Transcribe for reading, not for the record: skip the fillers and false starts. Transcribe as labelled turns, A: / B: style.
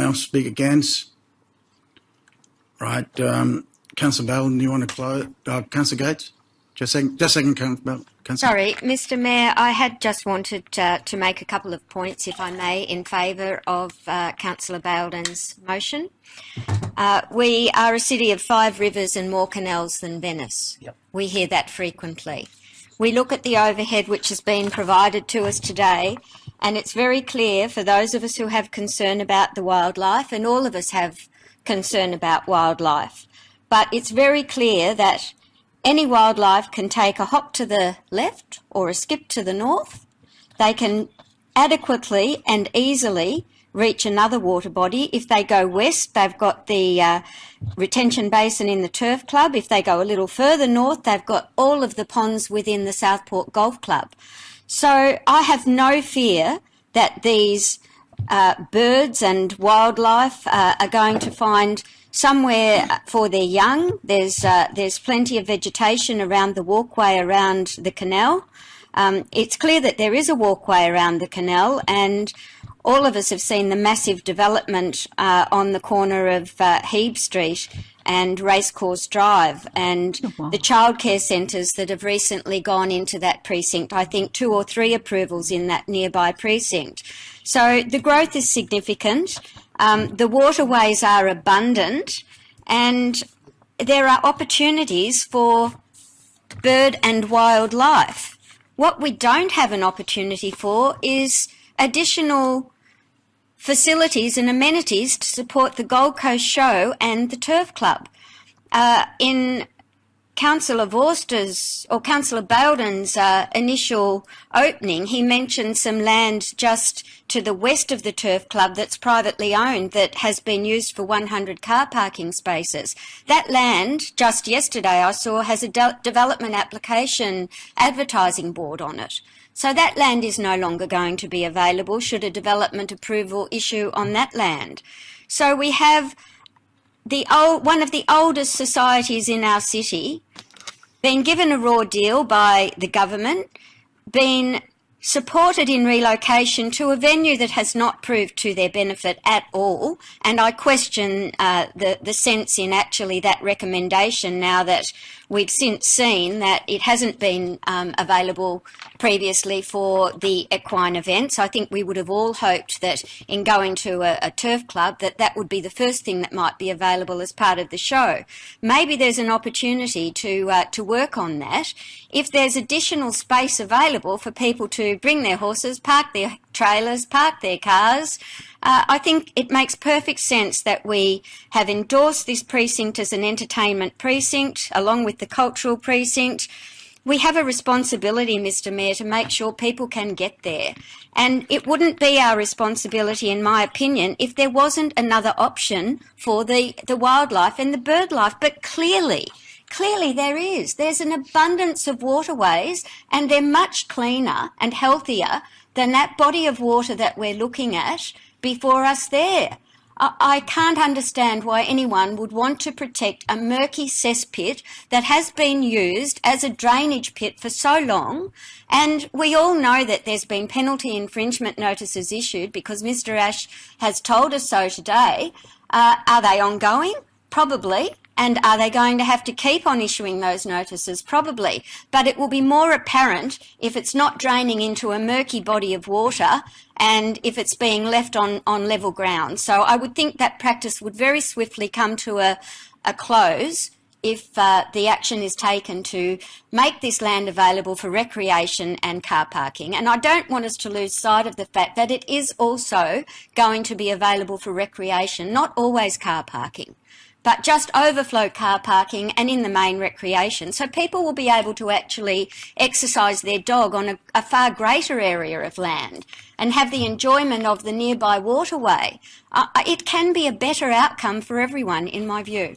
A: else speak against? Right. Councillor Bowden, do you want to close? Councillor Gates? Just a second, Councillor Bowden.
B: Sorry, Mr Mayor, I had just wanted to make a couple of points, if I may, in favour of Councillor Bowden's motion. We are a city of 5 rivers and more canals than Venice.
C: Yep.
B: We hear that frequently. We look at the overhead which has been provided to us today, and it's very clear for those of us who have concern about the wildlife, and all of us have concern about wildlife, but it's very clear that any wildlife can take a hop to the left or a skip to the north. They can adequately and easily reach another water body. If they go west, they've got the retention basin in the Turf Club. If they go a little further north, they've got all of the ponds within the Southport Golf Club. So I have no fear that these birds and wildlife are going to find somewhere for their young. There's plenty of vegetation around the walkway around the canal. It's clear that there is a walkway around the canal, and all of us have seen the massive development on the corner of Hebe Street and Racecourse Drive, and the childcare centres that have recently gone into that precinct. I think 2 or 3 approvals in that nearby precinct. So the growth is significant. The waterways are abundant, and there are opportunities for bird and wildlife. What we don't have an opportunity for is additional facilities and amenities to support the Gold Coast Show and the Turf Club. In Councillor Bowden's initial opening, he mentioned some land just to the west of the Turf Club that's privately owned that has been used for 100 car parking spaces. That land, just yesterday I saw, has a development application advertising board on it. So that land is no longer going to be available should a development approval issue on that land. So we have one of the oldest societies in our city being given a raw deal by the government, being supported in relocation to a venue that has not proved to their benefit at all. And I question the sense in actually that recommendation now that we've since seen that it hasn't been available previously for the equine events. I think we would have all hoped that in going to a turf club that would be the first thing that might be available as part of the show. Maybe there's an opportunity to work on that. If there's additional space available for people to bring their horses, park their trailers, park their cars, I think it makes perfect sense that we have endorsed this precinct as an entertainment precinct, along with the cultural precinct. We have a responsibility, Mr Mayor, to make sure people can get there. And it wouldn't be our responsibility, in my opinion, if there wasn't another option for the wildlife and the bird life. But clearly there is. There's an abundance of waterways, and they're much cleaner and healthier than that body of water that we're looking at before us there. I can't understand why anyone would want to protect a murky cesspit that has been used as a drainage pit for so long. And we all know that there's been penalty infringement notices issued because Mr Ash has told us so today. Are they ongoing? Probably. And are they going to have to keep on issuing those notices? Probably. But it will be more apparent if it's not draining into a murky body of water and if it's being left on level ground. So I would think that practice would very swiftly come to a close if the action is taken to make this land available for recreation and car parking. And I don't want us to lose sight of the fact that it is also going to be available for recreation, not always car parking, but just overflow car parking and in the main recreation. So people will be able to actually exercise their dog on a far greater area of land and have the enjoyment of the nearby waterway. It can be a better outcome for everyone, in my view.